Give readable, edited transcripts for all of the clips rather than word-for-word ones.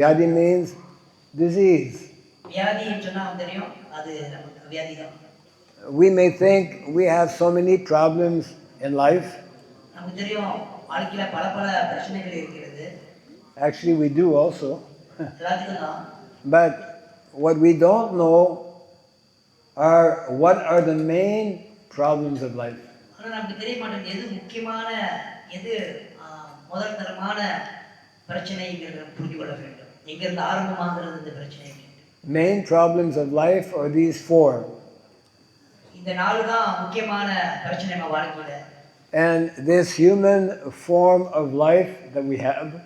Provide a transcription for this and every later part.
Vyadi means disease. We may think we have so many problems in life. Actually, we do also. But what we don't know are what are the main problems of life. Main problems of life are these four. And this human form of life that we have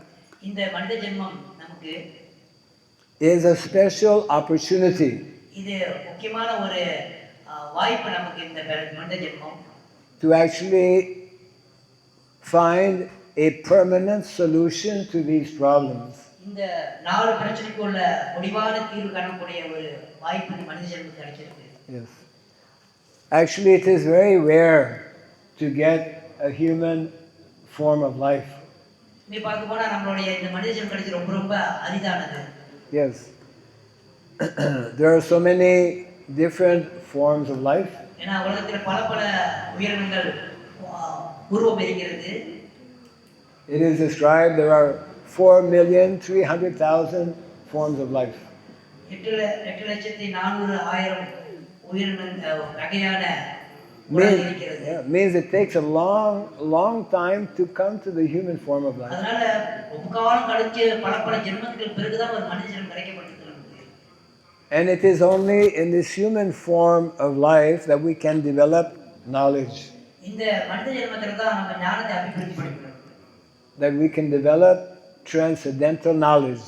is a special opportunity to actually find a permanent solution to these problems. Yes. Actually, it is very rare to get a human form of life. Yes. There are so many different forms of life. It is described there are 4,300,000 forms of life. Means it takes a long time to come to the human form of life. And it is only in this human form of life that we can develop knowledge. That we can develop transcendental knowledge.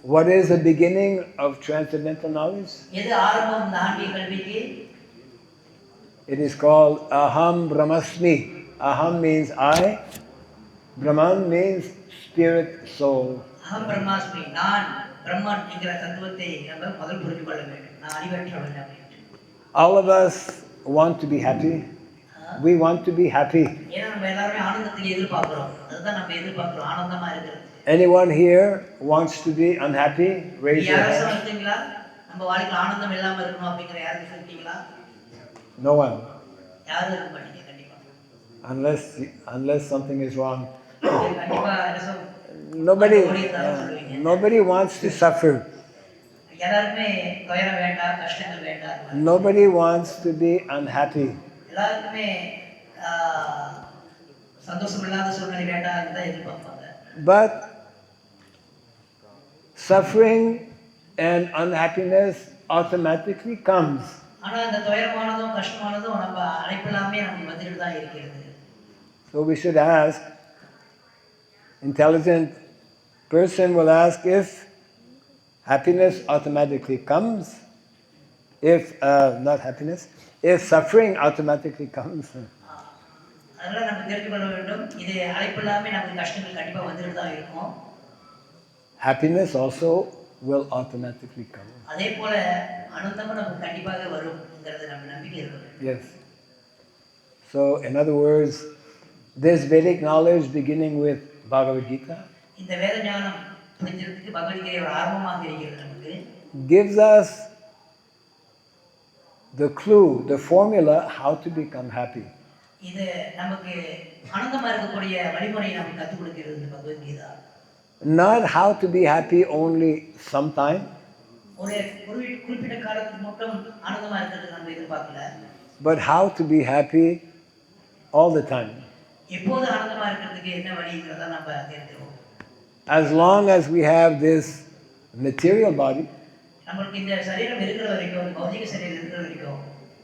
What is the beginning of transcendental knowledge? It is called Aham Brahmasmi. Aham means I. Brahman means spirit, soul. Aham Brahmasmi. All of us want to be happy. We want to be happy. Anyone here wants to be unhappy? Raise your hand. No one. Unless something is wrong. Nobody wants to suffer. Nobody wants to be unhappy. But suffering and unhappiness automatically comes. So we should ask, intelligent person will ask if happiness automatically comes, if suffering automatically comes. Happiness also will automatically come. Yes. So, in other words, this Vedic knowledge beginning with Bhagavad Gita gives us the clue, the formula how to become happy. Not how to be happy only sometime, but how to be happy all the time. As long as we have this material body,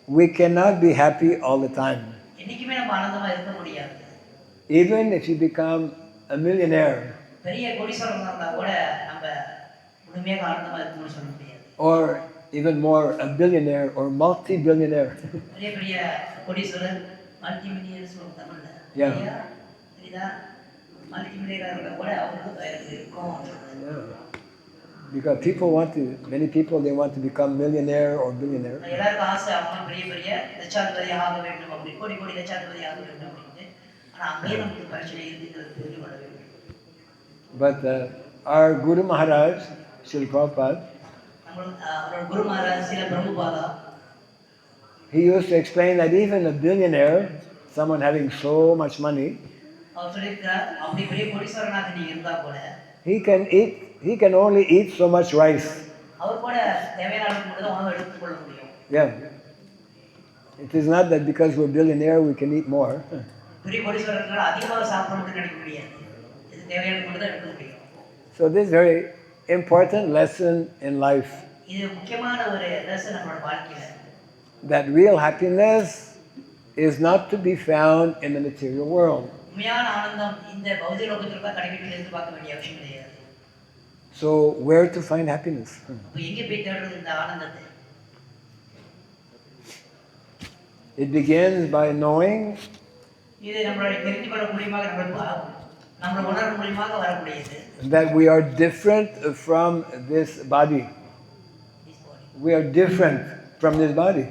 we cannot be happy all the time. Even if you become a millionaire, or even more, a billionaire or multi-billionaire. Yeah. Because many people, they want to become millionaire or billionaire. But our Guru Maharaj, Srila Prabhupada, he used to explain that even a billionaire, someone having so much money, he can only eat so much rice. Yeah. It is not that because we're billionaire we can eat more. So this is a very important lesson in life. That real happiness is not to be found in the material world. So where to find happiness? It begins by knowing that we are different from this body. We are different from this body.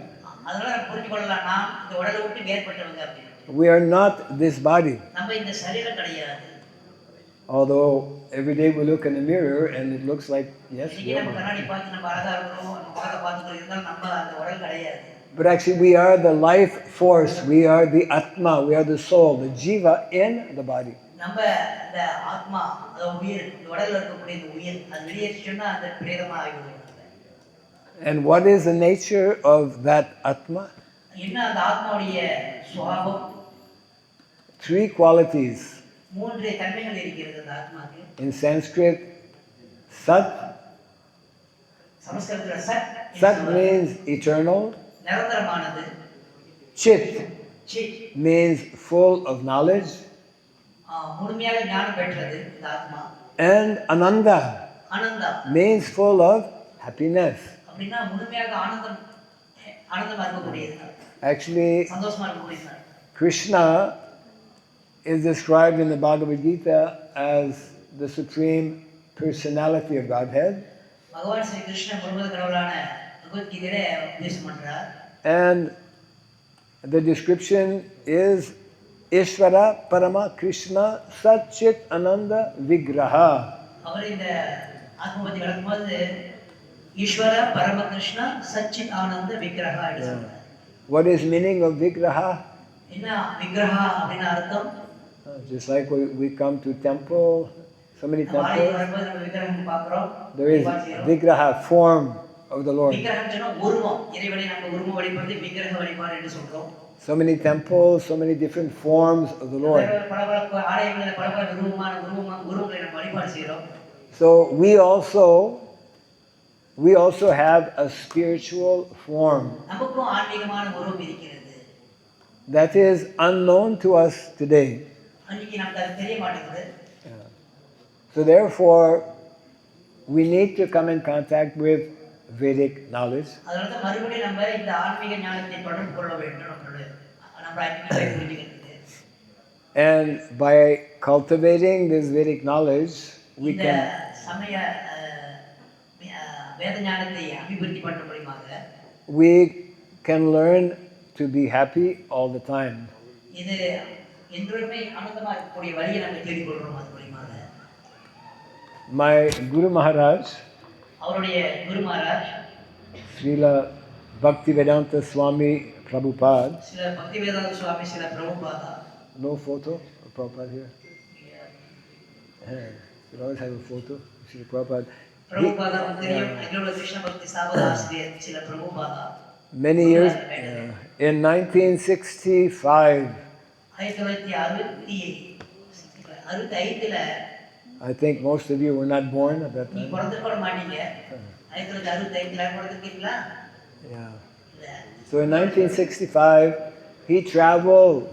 We are not this body. Although every day we look in the mirror and it looks like, yes, we are. But actually we are the life force, we are the Atma, we are the soul, the Jiva in the body. And what is the nature of that Atma? Three qualities. In Sanskrit, Sat. Sat means eternal. Chit means full of knowledge. And Ananda means full of happiness. Actually, Krishna is described in the Bhagavad Gita as the Supreme Personality of Godhead. And the description is Ishvara Parama Krishna Satchit Ananda Vigraha. Ishvara Parama Krishna Satchit Ananda Vigraha. What is meaning of Vigraha? Just like we come to temple, so many temples, there is Vigraha, form of the Lord. So many temples, so many different forms of the Lord. So we also have a spiritual form that is unknown to us today. So therefore, we need to come in contact with Vedic knowledge. And by cultivating this Vedic knowledge, we can learn to be happy all the time. My Guru Maharaj, Srila Bhakti Raghava Swami Prabhupada. No photo of Prabhupada here? Yeah. We always have a photo of Srila Prabhupada. Many years, in 1965, I think most of you were not born at that time. Yeah. So in 1965, he traveled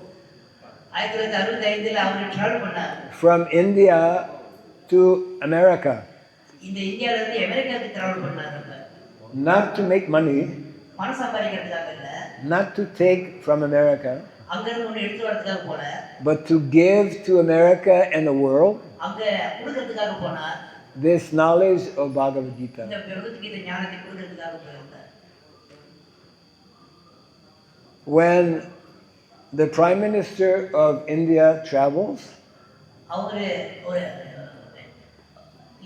from India to America. Not to make money, not to take from America, but to give to America and the world this knowledge of Bhagavad Gita. When the Prime Minister of India travels. அவரு ஒரு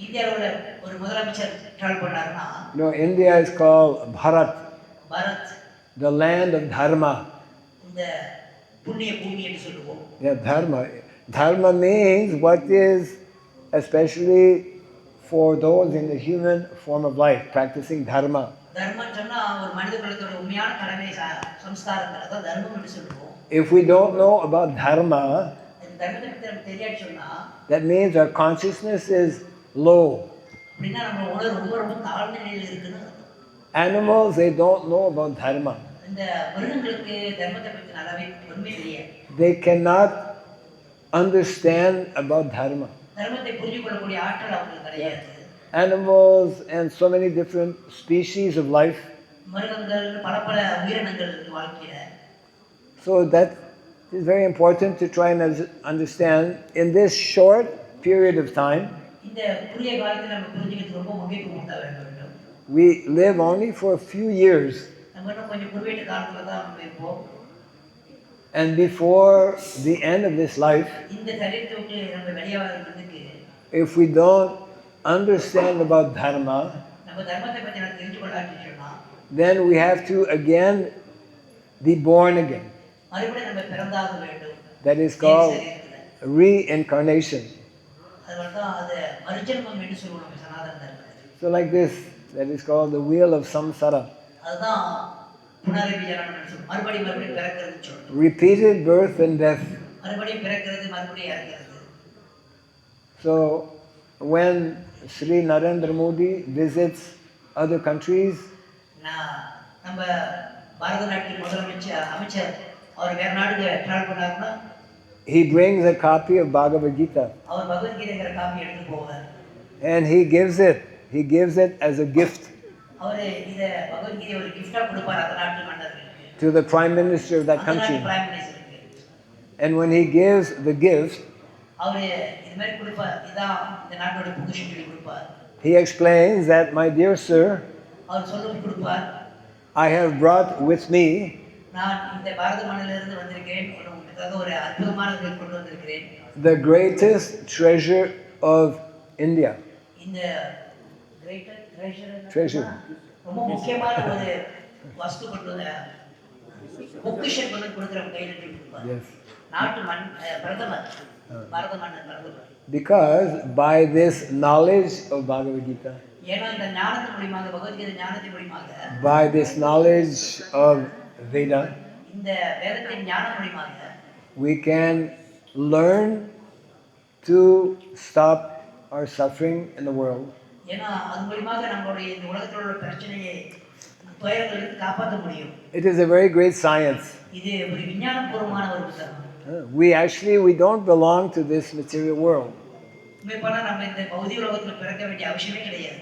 இந்தியாவோட ஒரு முதலமைச்சர் travel பண்ணாருன்னா No, India is called Bharat, Bharat the land of dharma. இந்த புண்ணிய பூமி என்று சொல்லுவோம். Yeah, dharma. Dharma means what is especially for those in the human form of life, practicing dharma. தர்மம் சொன்னா ஒரு மனித குலத்தோட உண்மையான கடமை சம்ஸ்காரங்கள் அதான் தர்மம் என்று சொல்லுவோம். If we don't know about dharma, இந்த தர்மத்தை பத்தி நமக்கு தெரியாது சொன்னா that means our consciousness is low. அப்படின்னா நம்ம உணர்வு ரொம்ப ரொம்ப தாழ்ந்த நிலையில் இருக்குன்னு அர்த்தம். Animals, they don't know about dharma. இந்த மிருகங்களுக்கு தர்மத்தை பத்தி நல்லாவே உண்மை தெரியாது. They cannot understand about dharma. தர்மத்தை புரிந்து கொள்ளக்கூடிய ஆற்றல் அவங்களுக்கு கிடையாது. Animals and so many different species of life. மிருகங்கள் பல பல உயிரினங்கள் வாழ்க்கையில. So that is very important to try and understand in this short period of time. இந்த குறுகிய காலத்துல நம்ம புரிஞ்சுக்கிறது ரொம்ப முக்கியத்துவம் கொடுக்க வேண்டும். We live only for a few years. நம்ம இன்னும் கொஞ்சம் குறுகிய காலத்துல தான் நம்ம இருப்போம். And before the end of this life, இந்த சரீரத்தை விட்டு நம்ம வெளியாகிறதுக்கு if we don't understand about dharma, நம்ம தர்மத்தை பத்தி நான் தெரிஞ்சு கொள்ளாட்டி சொன்னா then we have to again be born again. மறுபடியும் நம்ம பிறந்தாக வேண்டும். That is called reincarnation. அதுதான் அது மறுஜென்மம் என்று சொல்லுவோம் நம்ம சனாதன தர்மத்தில். So like this, that is called the wheel of samsara. அதுதான் புனரபி ஜனனம் என்று சொல்லுவோம். மறுபடியும் பிறக்கிறது சொல்லுவோம். Repeated birth and death. மறுபடியும் பிறக்கிறது மறுபடியும் இறக்கிறது. So when Sri Narendra Modi visits other countries, நம்ம பாரத நாட்டின் முதலமைச்சர் அமைச்சர் அவர் வேற நாட்டுக்கு டிராவல் பண்ணாருன்னா he brings a copy of Bhagavad Gita. அவர் பகவத்கீதைங்கிற காப்பி எடுத்து போவார். And he gives it as a gift அவர் இத பகவத்கீதை ஒரு gift-ஆ கொடுப்பார் அந்த நாட்டு மன்னருக்கு. to the Prime Minister of that country. Prime Ministerக்கு. And when he gives the gift, அவர் இது மாதிரி கொடுப்பார். இதான் இந்த நாட்டோட பொக்கிஷம் சொல்லி கொடுப்பார். he explains that, my dear sir, அவர் சொல்லி கொடுப்பார். I have brought with me நான் இந்த பாரத மண்ணிலிருந்து வந்திருக்கிறேன். உங்களுக்காக ஒரு அற்புதமான gift கொண்டு வந்திருக்கிறேன். the greatest treasure of India. இந்த treasure ரொம்ப முக்கியமான ஒரு வஸ்து கொண்டு வந்த பொக்கிஷம் கொண்டு கொடுக்கிற கையில கொடுப்பார். Yes. நாட்டு பிரதமர் பாரத மன்னர் பிரதமர். Because by this knowledge of Bhagavad Gita, ஏன்னா இந்த ஞானத்தின் மூலமாக பகவத்கீதை ஞானத்தின் மூலமாக by this knowledge of Veda, இந்த வேதத்தின் ஞானம் மூலமாக we can learn to stop our suffering in the world. ஏன்னா அது மூலமாக நம்மளுடைய இந்த உலகத்தில் உள்ள பிரச்சனையை துயரங்களிலிருந்து காப்பாற்ற முடியும். It is a very great science. இது ஒரு விஞ்ஞானபூர்வமான ஒரு புத்தகம். We don't belong to this material world. உண்மையான நம்ம இந்த பௌதிக உலகத்தில் பிறக்க வேண்டிய அவசியமே கிடையாது.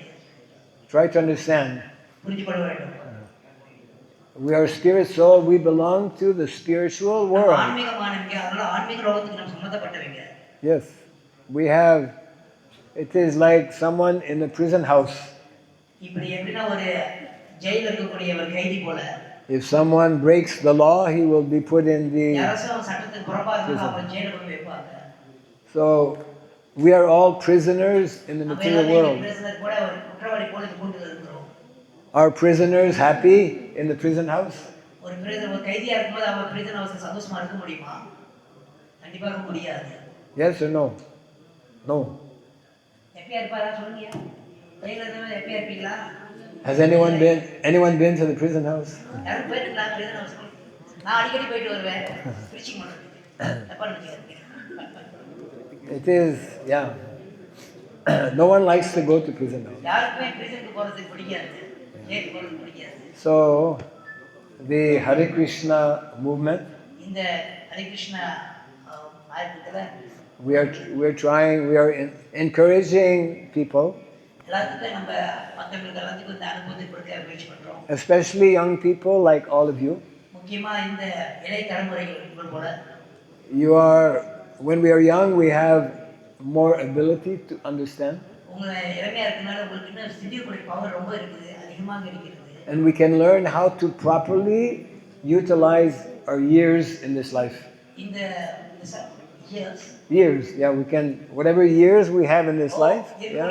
Try to understand. புரிந்து கொள்ள வேண்டும். We are spirit soul, we belong to the spiritual world. ஆன்மீகமானவங்க அதனால ஆன்மீக லோகத்துக்கு நம்ம சம்பந்தப்பட்டவங்க. Yes. We have, it is like someone in a prison house. இப்படி எப்படின்னா ஒரு ஜெயில இருக்கக்கூடிய ஒரு கைதி போல. If someone breaks the law, he will be put in the சட்டத்துக்கு புறம்பா இருந்தா அவரை ஜெயில கொண்டு வைப்பாங்க. So we are all prisoners in the material world. Are prisoners happy in the prison house? Yes or no? No. Has anyone been to the prison house? It is, yeah. No one likes to go to prison house. So, the Hare Krishna movement, we are encouraging people, especially young people like all of you. You are, when we are young, we have more ability to understand. And we can learn how to properly utilize our years in this life. இந்த years Years, yeah, we can, whatever years we have in this life, yeah.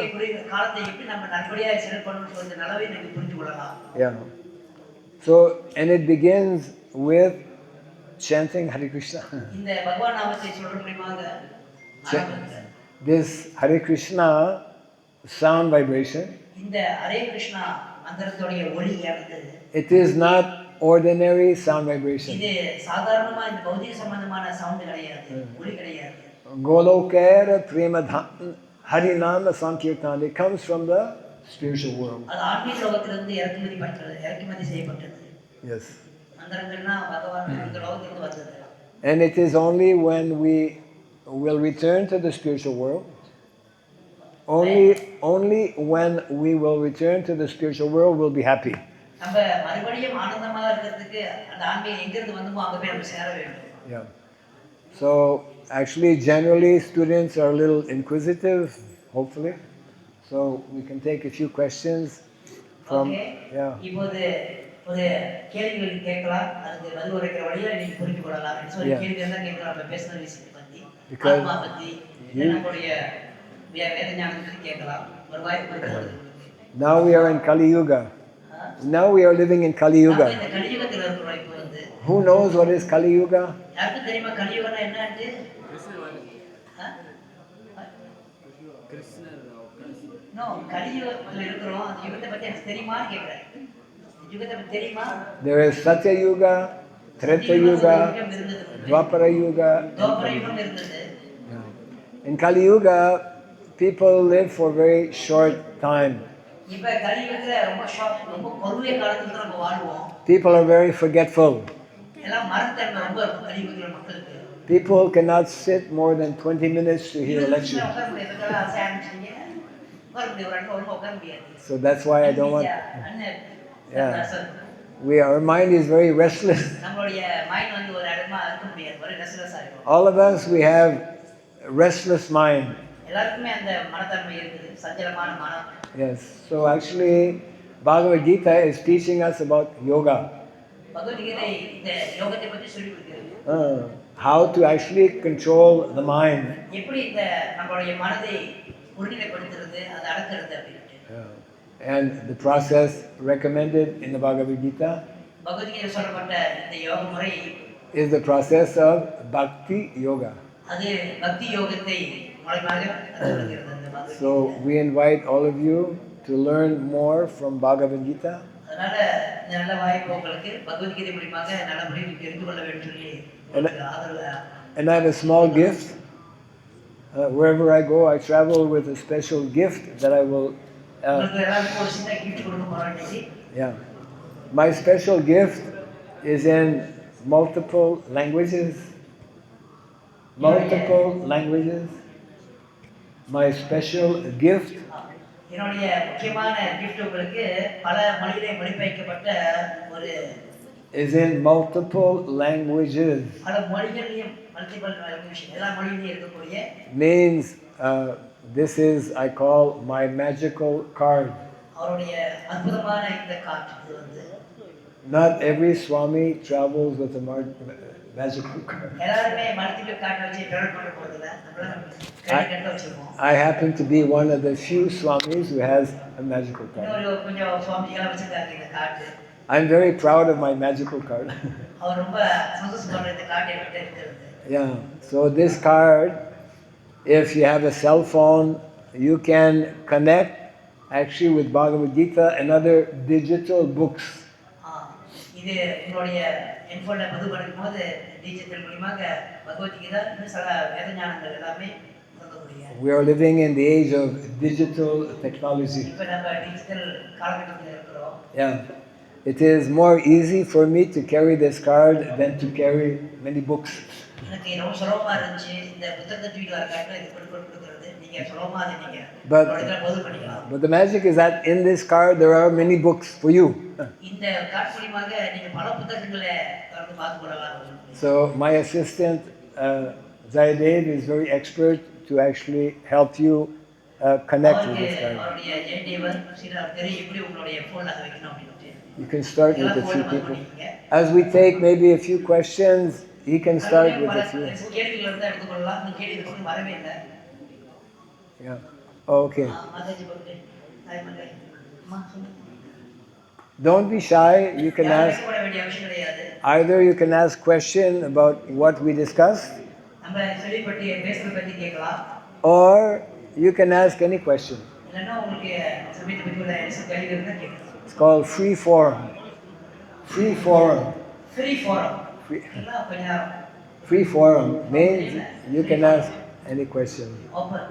காலத்தை எப்படி நம்ம நல்லபடியாக செயல்படணும்னு சொல்ற நலவை நம்ம புரிந்து கொள்ளலாம். Yeah. So, and it begins with chanting Hare Krishna. இந்த பகவான் நாமத்தை சொல்ற மூலமாக This Hare Krishna sound vibration, இந்த Hare Krishna மந்திரத்தோட ஒலியானது, it is not ordinary sound vibration. இது சாதாரணமா இந்த பௌதிக சம்பந்தமான சவுண்ட் கிடையாது, ஒலி கிடையாது. Golokera Premadhan Harinama Sankirtan, it comes from the spiritual world. அது ஆன்மீக லோகத்திலிருந்து இறக்குமதி செய்யப்பட்டது. Yes. மந்திரங்கள்னா பகவான் இந்த லோகத்திலிருந்து வந்தது. And it is only when we will return to the spiritual world, only when we will return to the spiritual world we'll be happy. நம்ம மறுபடியும் ஆனந்தமாக இருக்கிறதுக்கு அந்த ஆன்மீகம் எங்கிருந்து வந்தோமோ அங்க போய் நம்ம சேர வேண்டும். Yeah. So actually generally students are a little inquisitive, hopefully. So we can take a few questions from இப்போது ஒரு கேள்விகள் கேட்கலாம், அதுக்கு பதில் உரைக்கிற வழியில நீங்க புரிந்து கொள்ளலாம். ஒரு கேள்வி தான் கேட்கலாம், நம்ம பேசுற விஷயத்தை பத்தி, ஆத்மா பத்தி, நம்மளுடைய வேத ஞானத்தை கேட்கலாம். ஒரு வாய்ப்பு இருக்கிறது. Now we are in Kali Yuga. Now we are living in Kali Yuga. Who knows what is Kali Yuga? There is Satya Yuga, Treta Yuga, Dwapara Yuga. In Kali Yuga, people live for a very short time. People are very forgetful. People cannot sit more than 20 minutes to hear a lecture. So that's why I don't want. Yeah. Our mind is very restless. All of us, we have restless mind. Yes. So actually, Bhagavad Gita is teaching us about yoga. How to actually control the mind. And the process recommended in the Bhagavad Gita is the process of Bhakti Yoga. So we invite all of you to learn more from Bhagavad Gita. And I have a small gift. Wherever I go, I travel with a special gift that I will. Yeah. My special gift is in multiple languages. Multiple languages. My special gift is in multiple languages. Means this is, I call, my magical card. Not every Swami travels with a magical card. I happen to be one of the few Swamis who has a magical card. I'm very proud of my magical card. Yeah. So this card, if you have a cell phone, you can connect actually with Bhagavad Gita and other digital books. We are living in the age of digital technology. Yeah. It is more easy for me to carry this card than to carry many books. But the magic is that in this card there are many books for you. So my assistant Zayadev is very expert to actually help you connect with this card. You can start with a few people. As we take maybe a few questions, he can start with a few. கேள்விகள் இருந்தா எடுத்துக்கொள்ளலாம். இந்த கேள்வி இது பக்கம் வரவே இல்லை. Yeah. Okay. Mataji birthday தாய்மலை அம்மா சொல்லுங்க. Don't be shy. You can யாரும் ask. வெட்கப்பட வேண்டிய அவசியம் கிடையாது. Either you can ask question about what we discussed, நம்ம செலிபட்டி பேசுறத பத்தி கேட்கலாம். or you can ask any question. இல்லன்னா உங்களுக்கு சமயத்தை பத்தி உள்ள கேள்வி இருந்தா கேட்கலாம். It's called free forum. Free forum. Free forum. Free, எல்லாம் கொஞ்சம் free forum means you can ask any question. Open.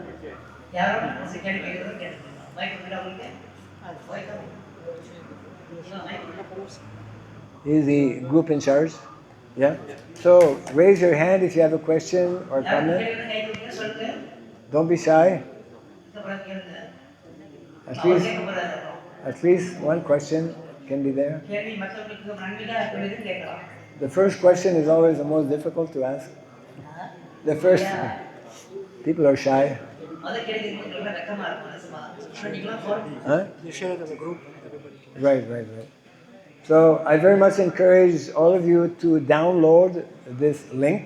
யாரும் கேள்வி கேட்கறது கேட்கலாம். மைக் கொடுங்க உங்களுக்கு. Mic He's the group in charge. Yeah. So raise your hand if you have a question or comment. Don't be shy. At least one question can be there. The first question is always the most difficult to ask. The first people are shy. Huh? You share it as a group. Right. So I very much encourage all of you to download this link.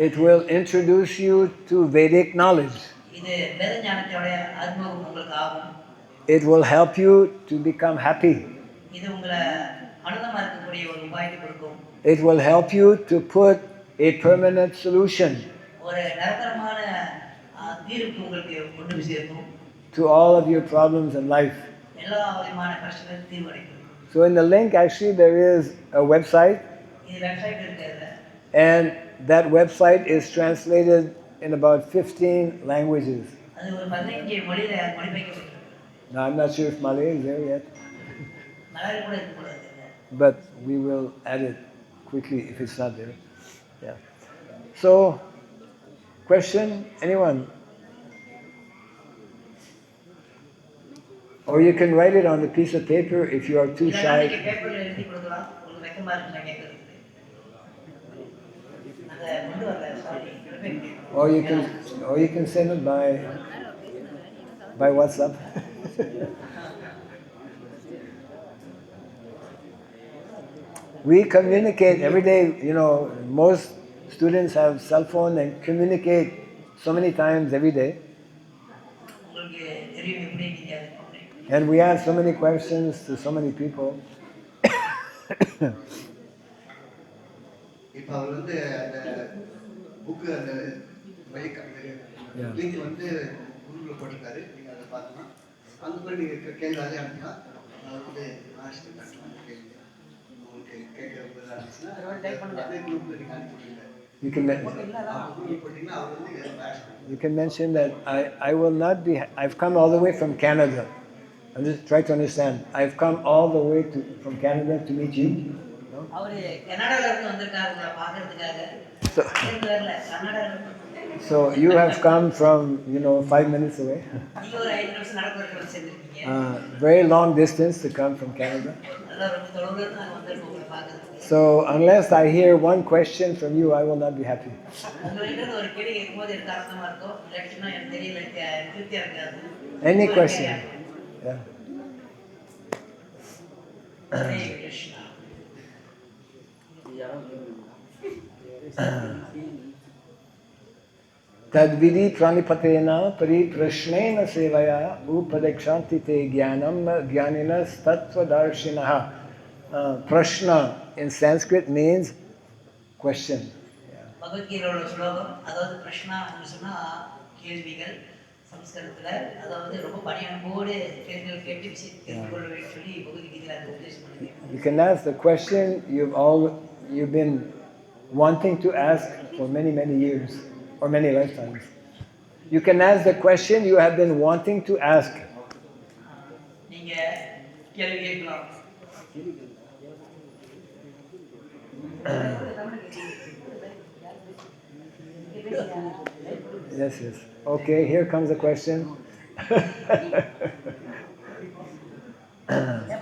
It will introduce you to Vedic knowledge. It will help you to become happy. It will help you to put a permanent solution to all of your problems in life. So in the link actually there is a website, and that website is translated in about 15 languages. Now I'm not sure if Malay is there yet, but we will add it quickly if it's not there. Yeah. So, question, anyone? Or you can write it on a piece of paper if you are too shy. Or you can send it by WhatsApp. We communicate every day. You know, most students have cell phone and communicate so many times every day. And we ask so many questions to so many people. இப்போ அவர் வந்து அந்த book அந்த link வந்து குரூப்ல போட்டிருக்காரு. நீங்க அதை பார்த்தீங்கன்னா அந்த மாதிரி நீங்க கேள்வி அதே அனுப்பினா நான் வந்து ஆன்சர் பண்ணுறேன். கேள்வி உங்களுக்கு கேட்கறது இருந்துச்சுன்னா அதே குரூப்ல நீங்க அனுப்பிவிடுங்க. You can mention that I will not be. I've come all the way from Canada. I'm just trying to understand. I've come all the way from Canada to meet you. So you have come from 5 minutes away. Very long distance to come from Canada. So unless I hear one question from you, I will not be happy. Any question? Yeah. Tadvidi pranipatena pariprashnena sevaya upadekshati te jnanam jnaninas tattvadarshinaha. Prashna in Sanskrit means question. பகவத்கீதையோட ஸ்லோகம், அதாவது பிரஷ்னா சொன்னா கேள்விகள். சம்ஸ்கிருதத்துல அதாவது ரொம்ப பணியன்போடு கேள்விகள் கேட்டு தெரிந்து கொள்ள வேண்டும் சொல்லி பகவத்கீதையில அது உபதேசம் பண்ணுது. You can ask the question you've been wanting to ask for many years or many lifetimes. You can ask the question you have been wanting to ask. நீங்க கேள்வி கேட்கலாம். Yes. Okay, here comes a question.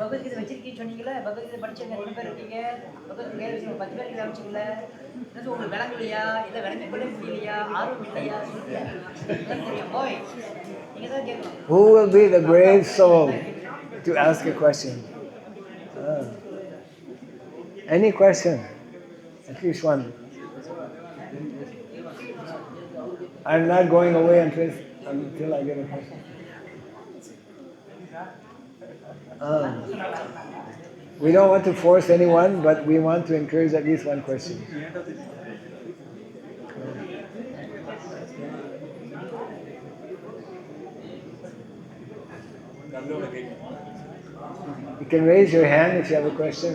Bhagavad Gita வச்சிருக்கீங்கன்னு சொன்னீங்களே, பகவத்கீதை படிச்சவங்க எத்தனை பேர் இருக்கீங்க? பகவத்கீதை வச்சு 10 பேர் காமிச்சிங்களே, என்ன உங்களுக்கு விளங்கலையா? இல்லை விளங்கிக் கொள்ள முடியலையா? ஆர்வம் இல்லையா? சொல்லுங்க. அதான் தெரியும். போய் நீங்க தான் கேட்கணும். Who will be the brave soul to ask a question? Ah. Any question? At least one. I'm not going away until I get a question. We don't want to force anyone, but we want to encourage at least one question. You can raise your hand if you have a question.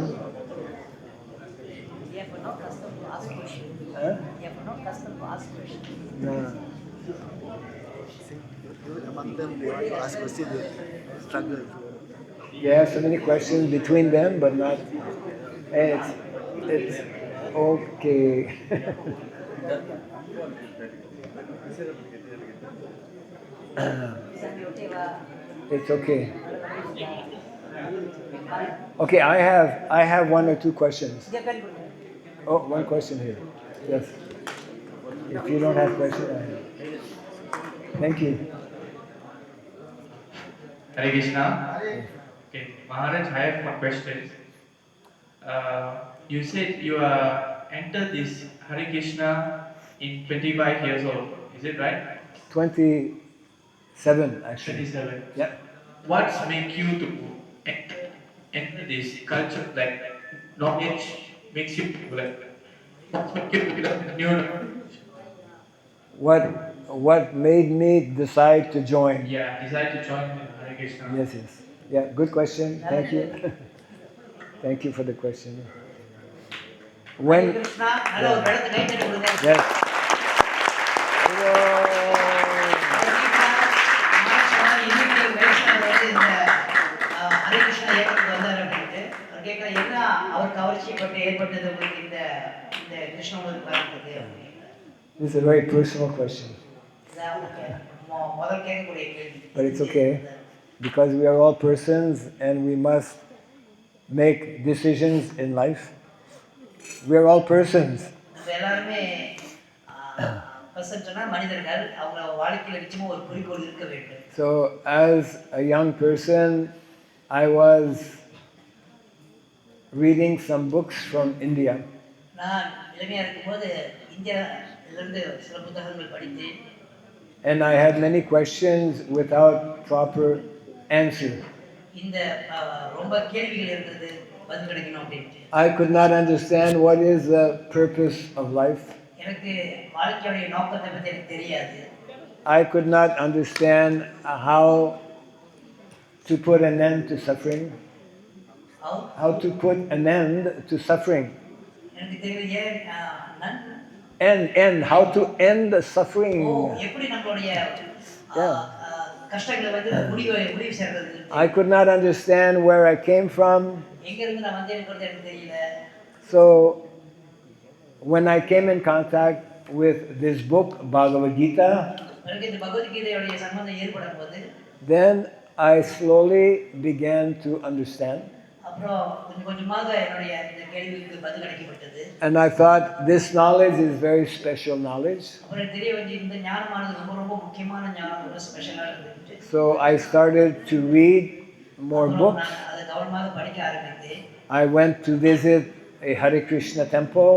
We have no custom to ask questions. Huh? We have no custom to ask questions. No. Among them, they want to ask questions, they struggle. They have so many questions between them, but not. It's okay. It's okay. Okay, I have one or two questions. Oh, one question here. Yes. If you don't have questions, I have. Thank you. Hare Krishna. Okay, Maharaj, I have one question. You said you entered this Hare Krishna in 25 years old. Is it right? 27, actually. 27. Yeah. What's make you to enter this culture? Like knowledge makes you like. What's make you to like new? What made me decide to join? Yeah, decide to join Hare Krishna. Yes. Yeah, good question. Thank you. Thank you for the question. When? Krishna, நல்ல ஒரு இடத்துல கை தட்டி கொடுங்க. Yes. This is a very personal question. But it's okay, because we are all persons and we must make decisions in life. We are all persons. So as a young person, I was reading some books from India. And I had many questions without proper answer. I could not understand what is the purpose of life. I could not understand how to put an end to suffering. How to put an end to suffering. And how to end the suffering. Yeah. I could not understand where I came from. So when I came in contact with this book, Bhagavad Gita, then I slowly began to understand. And I thought this knowledge is very special knowledge. So I started to read more books. I went to visit a Hare Krishna temple.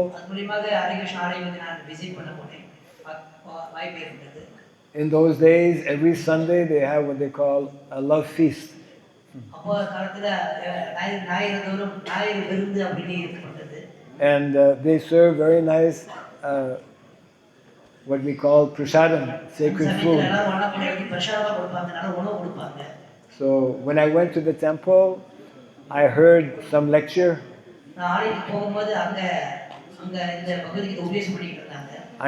In those days, every Sunday they have what they call a love feast. And they serve very nice, what we call prasadam, sacred food. So when I went to the temple, I heard some lecture.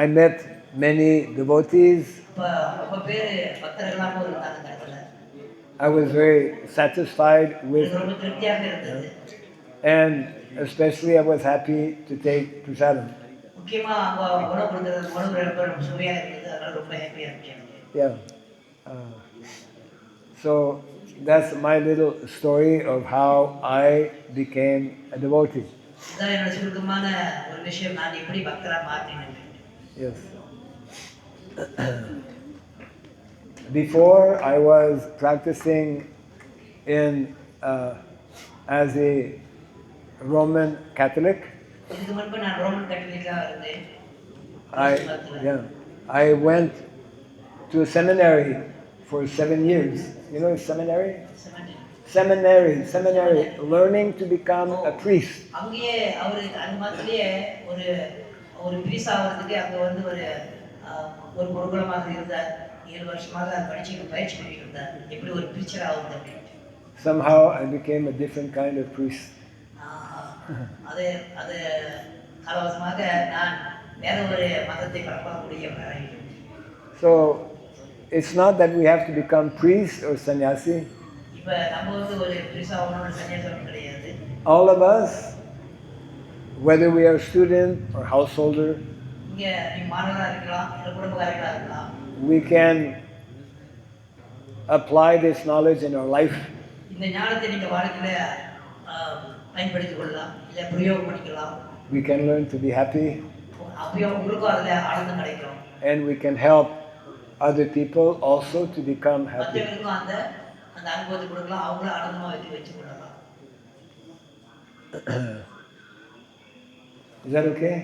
I met many devotees. I was very satisfied with, and especially I was happy to take prasadam. Yeah. So that's my little story of how I became a devotee. இதான் என்னோட சுருக்கமான ஒரு விஷயம், நான் எப்படி பக்தரா மாற்றினேன். Yes. Before I was practicing in as a Roman Catholic. இதுக்கு முன்பு நான் ரோமன் கத்தோலிக்கா இருந்தேன். I went to a seminary for 7 years. You know seminary? Seminary, learning to become a priest. அங்கேயே அவர் அந்த மாதிரியே ஒரு பிரீஸ் ஆகிறதுக்கு அங்க வந்து ஒரு குருகுலமாக இருந்தார். 7 வருஷமாக பயிற்சி பண்ணிட்டு இருந்தார், எப்படி ஒரு பிரீச்சர் ஆகுது அப்படின்னு. Somehow I became a different kind of priest. அது காலவசமாக நான் வேற ஒரு மதத்தை பரப்பக்கூடியவராக. So it's not that we have to become priest or sannyasi. இப்ப நம்ம வந்து ஒரு பிரீஸ் ஆகணும், சன்னியாசி கிடையாது. All of us, whether we are student or householder, இங்க நீ மாணவரா இருக்கலாம், இல்ல குடும்பக்காரங்களா இருக்கலாம், we can apply this knowledge in our life. இந்த ஞானத்தை நீங்க வாழ்க்கையில பயன்படுத்திக் கொள்ளலாம், இல்ல பிரயோகம் பண்ணிக்கலாம். We can learn to be happy. அப்போ உங்களுக்கு அதுல ஆனந்தம் கிடைக்கும். And we can help other people also to become happy. மற்றவங்களுக்கும் அந்த அனுபவத்தை கொடுக்கலாம், அவங்களும் ஆனந்தமா வச்சு கொள்ளலாம். Is that okay?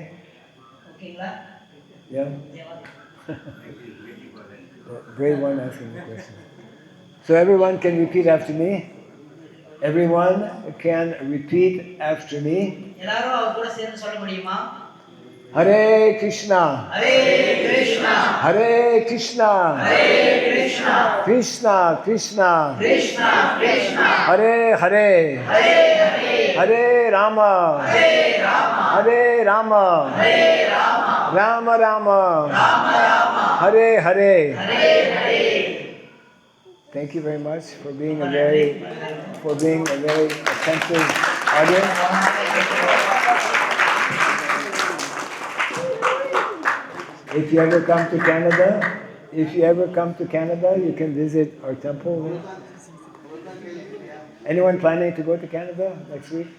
ஓகேங்களா? Yeah. Brave one asking the question. So everyone can repeat after me. Everyone can repeat after me. எல்லாரும் அவ கூட சேர்ந்து சொல்ல முடியுமா? Hare Krishna. Hare Krishna. Hare Krishna. Hare Krishna. Krishna Krishna. Krishna Krishna. Hare Hare. Hare Hare. Hare Rama. Hare Rama. Hare Rama. Hare Rama. Rama Rama. Rama Rama. Hare Hare. Hare Hare. Thank you very much for being a very attentive audience. If you ever come to Canada, you can visit our temple. Anyone planning to go to Canada next week?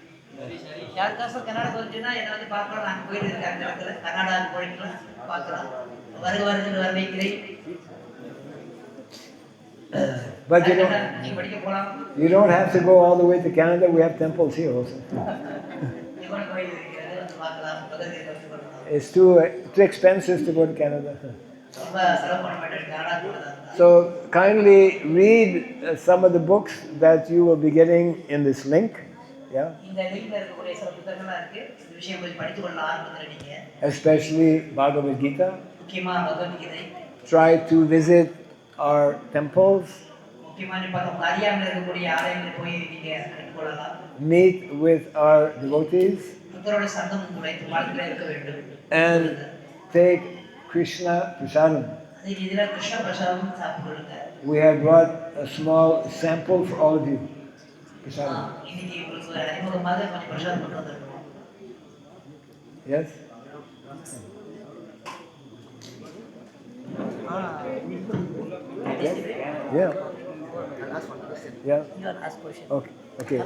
யாருக்காச்சும் கர்நாடகா வந்துச்சுன்னா என்ன வந்து பார்க்கலாம், நாங்கள் போயிட்டு இருக்கேன் அந்த இடத்துல. கர்நாடகா போயிட்டுலாம் பார்க்கலாம். வருகிறேன். But you don't have to go all the way to Canada. We have temples here also. It's too expensive to go to Canada. So kindly read some of the books that you will be getting in this link. Yeah. Especially Bhagavad Gita. Try to visit our temples. Meet with our devotees. And take Krishna Prasadam. We have brought a small sample for all of you. Prasadam. Yes? Yeah. Yeah. Okay.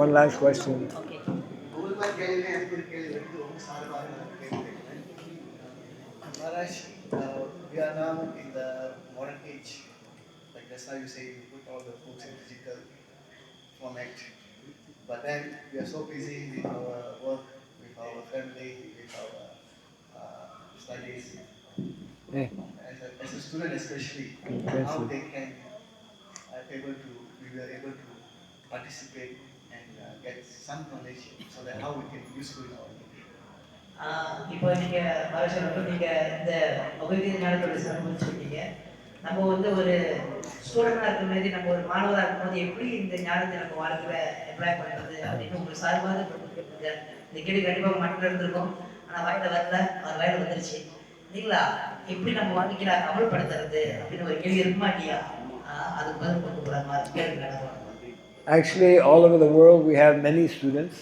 One last question. Maharaj, we are now in the modern age. Like that's how you say you put all the books in digital format. But then we are so busy with our work, with our family, with our studies. Hey. As a student especially, how they can we were able to participate and get some knowledge so that how we can useful in our life. இப்போ நீங்க நீங்க இந்த பகவத்கீதை ஞானத்தோட சிறப்புன்னு சொன்னீங்க. நம்ம வந்து ஒரு ஸ்டூடெண்டா இருக்கும் போது, நம்ம ஒரு மாணவராக இருக்கும்போது எப்படி இந்த ஞானத்தை நம்ம வாழ்க்கையில அப்ளை பண்றது அப்படின்னு உங்களுக்கு சார்பாக இந்த கேள்வி கண்டிப்பாக மட்டும் இருந்திருக்கும். ஆனால் வாயில வரல, அவர் வாயில வந்துருச்சு இல்லைங்களா? எப்படி நம்ம வாழ்க்கையில அமல்படுத்துறது அப்படின்னு ஒரு கேள்வி இருக்குமா இல்லையா? அதுக்கு பதில் கொண்டு போகிற மாதிரி கேள்வி நடக்கும். Actually, all over the world we have many students.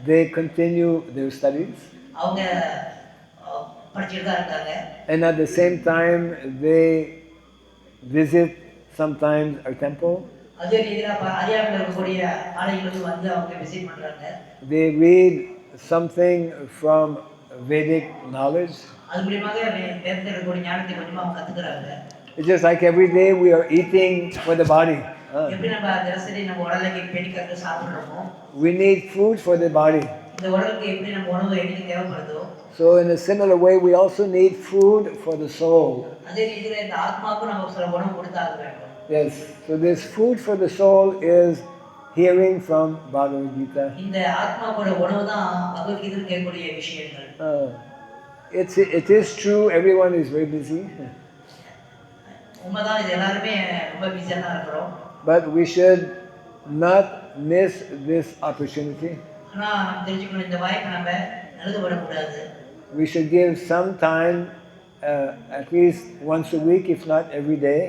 They continue their studies. And at the same time, they visit sometimes our temple. அதே ரீதியில அறியாமல் இருக்கக்கூடிய ஆலயங்களுக்கு வந்து அவங்க விசிட் பண்றாங்க. They read something from Vedic knowledge. அது மூலமாக வேதத்தில் இருக்கக்கூடிய ஞானத்தை கொஞ்சமா அவங்க கத்துக்கிறாங்க. It's just like every day we are eating for the body. எப்படி நம்ம தினசரி நம்ம உடலுக்கு பேணிக்காக சாப்பிடுறோமோ, We need food for the body. இந்த உடலுக்கு எப்படி நம்ம உணவு எனக்கு தேவைப்படுதோ, So in a similar way, we also need food for the soul. அதே ரீதியில இந்த ஆத்மாவுக்கு நம்ம சில உணவு கொடுத்தாக வேண்டும். Yes. So this food for the soul is hearing from Bhagavad Gita. இந்த ஆத்மாவோட உணவு தான் பகவத்கீதையில் கேட்கக்கூடிய விஷயங்கள். It is true. Everyone is very busy. உண்மைதான், இது எல்லாருமே ரொம்ப பிஸியா தான் இருக்கிறோம். But we should not miss this opportunity. ஆனா நம்ம தெரிஞ்சுக்கணும், இந்த வாய்ப்பை நம்ம நல்லது பண்ணக்கூடாது. We should give some time, at least once a week, if not every day.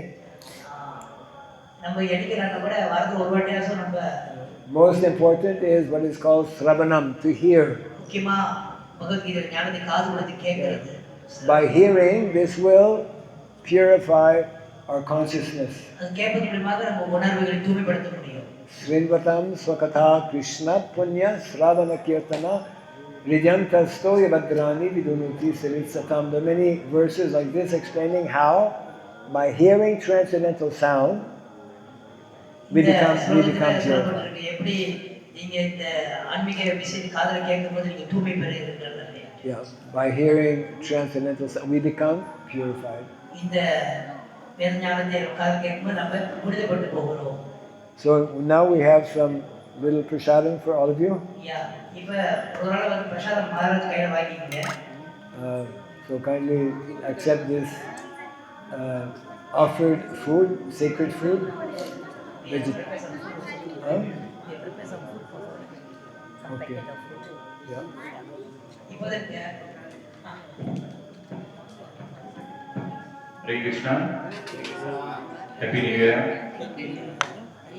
நம்ம எடுக்கிறாங்க கூட வாரத்துக்கு ஒரு வாட்டியாச்சும் நம்ம. Most important is what is called Sravanam, to hear. முக்கியமா பகவத்கீதை ஞானத்தை காது கொடுத்து கேட்கிறது. By hearing, this will purify our consciousness. அது கேட்பது மூலமாக நம்ம உணர்வுகளை தூய்மைப்படுத்த முடியும். Srinvatam Swakatha Krishna Punya Sravana Kirtana Ridyantasto Yavadrani Vidunuti Saritsatam. There are many verses like this explaining how by hearing transcendental sound we become purified. எப்படி நீங்க இந்த ஆன்மீக விஷயத்தை காதுல கேட்கும்போது நீங்க தூய்மை பெறுகிறீர்கள். Yeah, by hearing transcendental sound we become purified. இந்த வேத ஞானத்தை காதுல கேட்கும்போது நம்ம புனிதப்பட்டு போகிறோம். So now we have some little prasadam for all of you. Yeah, இப்ப ஒரு நாள் வந்து பிரசாதம் மகாராஜ் கையில வாங்கிக்கீங்க. So kindly accept this offered food, sacred food. Okay. Yeah. இப்போதைக்கு Hare Krishna. Happy New Year.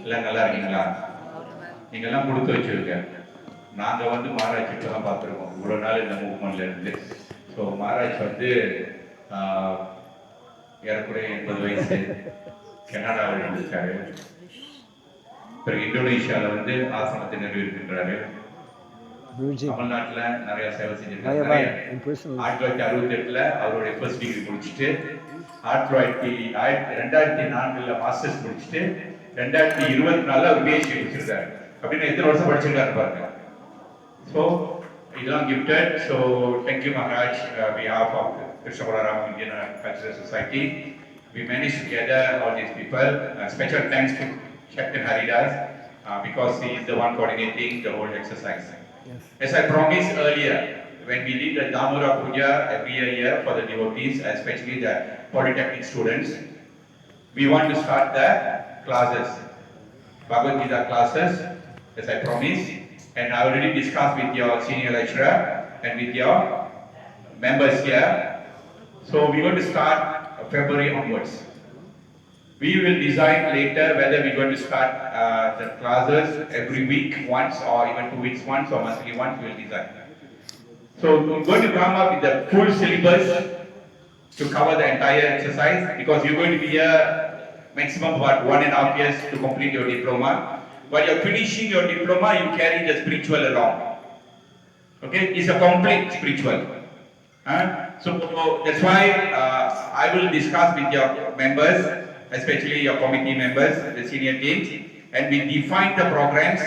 எல்லாம் நல்லா இருக்கீங்களா? நீங்கெல்லாம் கொடுத்து வச்சிருக்க. நாங்கள் வந்து மகாராஜ் இப்போதான் பார்த்துருக்கோம் இவ்வளோ நாள் இந்த மூவ்மெண்ட்ல இருந்து. ஸோ மகாராஜ் வந்து ஏறக்குறைய 80 வயசு கனடாவில் இருந்திருக்காரு. பிறகு இந்தோனேஷியாவில் வந்து ஆசிரமத்தை நிறுவிருக்கின்றாரு. தமிழ்நாட்டில் நிறைய சேவை செஞ்சிருக்காரு. 1968 அவருடைய ஃபர்ஸ்ட் டிகிரி முடிச்சுட்டு 2004 மாஸ்டர்ஸ் முடிச்சுட்டு 2024 அவர் பிஹெச்டி முடிச்சிருக்காரு. அப்படின்னு எத்தனை வருஷம் படிச்சிருக்காரு பாருங்க. ஸோ இதெல்லாம் gifted. So thank you Maharaj. behalf of Krishna Balaram Indian Cultural Society, we managed to gather all these people. Special thanks to Captain Haridas because he is the one coordinating the whole exercise. Yes. As I promised earlier, when we did the Damura Puja every year for the devotees, especially the polytechnic students, we want to start the classes, Bhagavad Gita classes, as I promised, and I already discussed with your senior lecturer and with your members here. So we're going to start February onwards. We will decide later whether we're going to start the classes every week once, or even 2 weeks once, or monthly once. We will decide. So we're going to come up with the full syllabus to cover the entire exercise, because you're going to be here maximum about 1.5 years to complete your diploma. While you're finishing your diploma, you carry the spiritual along. Okay, it's a complete spiritual. So that's why I will discuss with your members, especially your committee members, the senior teams, and we define the programs.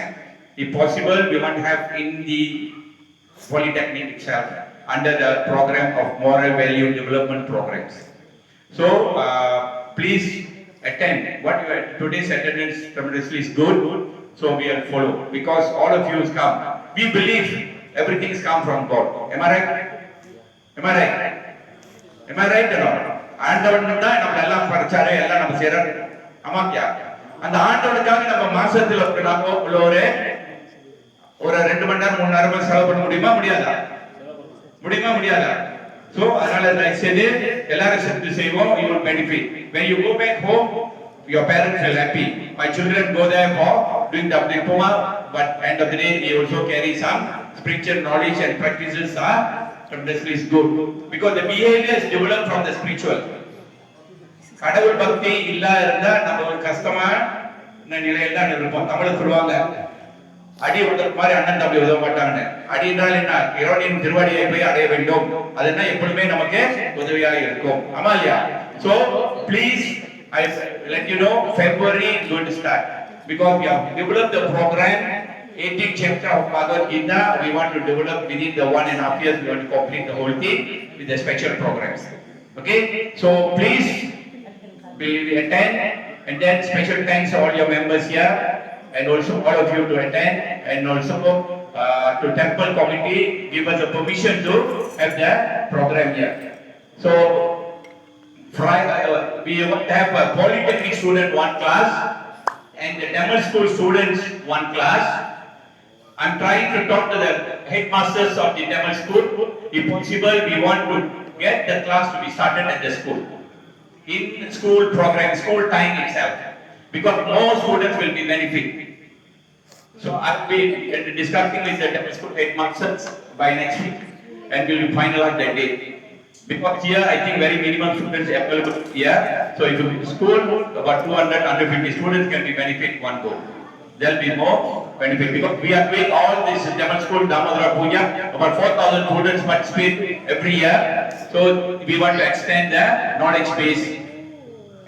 If possible, we want to have in the polytechnic itself under the program of moral value development programs. So please attend. Today's attendance tremendously is good, so we will follow, because all of you has come. We believe everything has come from God. Am I right? Am I right? Am I right or not? ஆண்டவன் தான் நம்ம எல்லாம் படிச்சாரு, எல்லாம் நம்ம செய்யறோம். ஆமா கியா? அந்த ஆண்டவனுக்காக நம்ம மாசத்துல ஒரு 2 மணி நேரம் 3 நேரம் செலவு பண்ண முடியுமா முடியாதா? முடியாதா? So அதனால நான் செய்து எல்லாரும் சேர்ந்து செய்வோம். You will benefit. When you go back home, your parents will happy. My children go there for doing the diploma, but end of the day they also carry some spiritual knowledge and practices tremendously is good, because the behavior is developed from the spiritual. கடவுள் பக்தி இல்லாத இருந்தா நம்ம ஒரு கஷ்டமான நிலையில தான் இருப்போம். தமிழ் சொல்லுவாங்க, அடி உதவு மாதிரி அண்ணன் தம்பி உதவ மாட்டாங்க. அடி என்றால் என்ன? இறைவனின் திருவடியை போய் அடைய வேண்டும். அதுனா எப்பொழுதுமே நமக்கு உதவியாக இருக்கும். ஆமா இல்லையா? So please, I let you know, February is going to start because we have developed the program. 18 chapter of Bhagavad Gita we want to develop within the 1.5 years. We want to complete the whole thing with the special programs. Okay, so please we attend, and then special thanks to all your members here, and also all of you to attend, and also to temple committee give us a permission to have the program here. So Friday we want to have a polytechnic student one class and the Tamil school students one class. I'm trying to talk to the headmasters of the Tamil school. If possible, we want to get the class to be started at the school, in school program, school time itself, because more students will be benefit. So I'll be discussing with the Tamil school headmasters by next week, and we will finalize that date. Because here I think very minimum students available here. So if you school about 200, 150 students can be benefit one go. There will be more benefit because we are doing all this Tamil school Damodara Puja. About 4,000 students participate every year. So we want to extend the knowledge based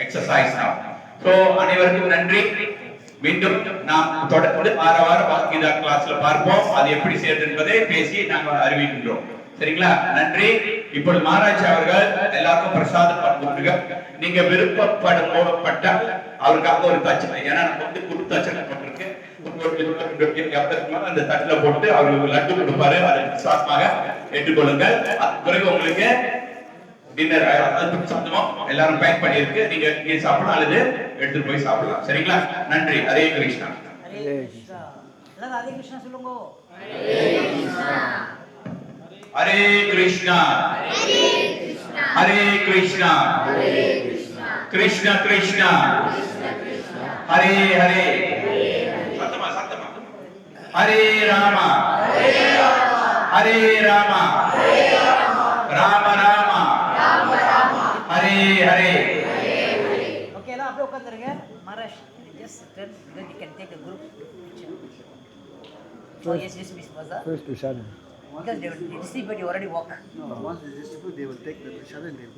exercise now. So அனைவருக்கும் நன்றி. மீண்டும் நாம் தொடர்ந்து வார பகவத்கீதா கிளாஸ்ல பார்ப்போம். அது எப்படி செய்யறது என்பதை பேசி நாங்கள் அறிவிக்கின்றோம். சரிங்களா? நன்றி. இப்பொழுது மகாராஜ் அவர்கள் எல்லாருக்கும் பிரசாதம் கொடுத்துருக்க. நீங்க விருப்பப்பட்ட அவருக்காக ஒரு தச்சனை, ஏன்னா நம்ம வந்து குரு தச்சனை போட்டிருக்கு, அந்த தட்டுல போட்டு அவருக்கு லட்டு கொடுப்பாரு. அதை பிரசாதமாக ஏற்றுக்கொள்ளுங்கள். பிறகு உங்களுக்கு டின்னர் பிரசாதமும் எல்லாரும் பேக் பண்ணியிருக்கு. நீங்க இங்கே சாப்பிடலாம் அல்லது எடுத்துட்டு போய் சாப்பிடலாம். சரிங்களா? நன்றி. ஹரே கிருஷ்ணா. ஹரே கிருஷ்ணா. எல்லாரும் ஹரே கிருஷ்ணா சொல்லுங்க. Hare Krishna, Hare Krishna, Krishna Krishna, Hare Hare, Hare Rama, Hare Rama, Rama Rama, Hare Hare. Okay, எல்லாம் அப்படியே உட்கார்ந்துருங்க. Maharaj just turn, then you can take a group picture. Oh yes, Miss Maza. First Prashadam. Because they will distribute, you already walk. No, once they distribute, they will take the prasad and they will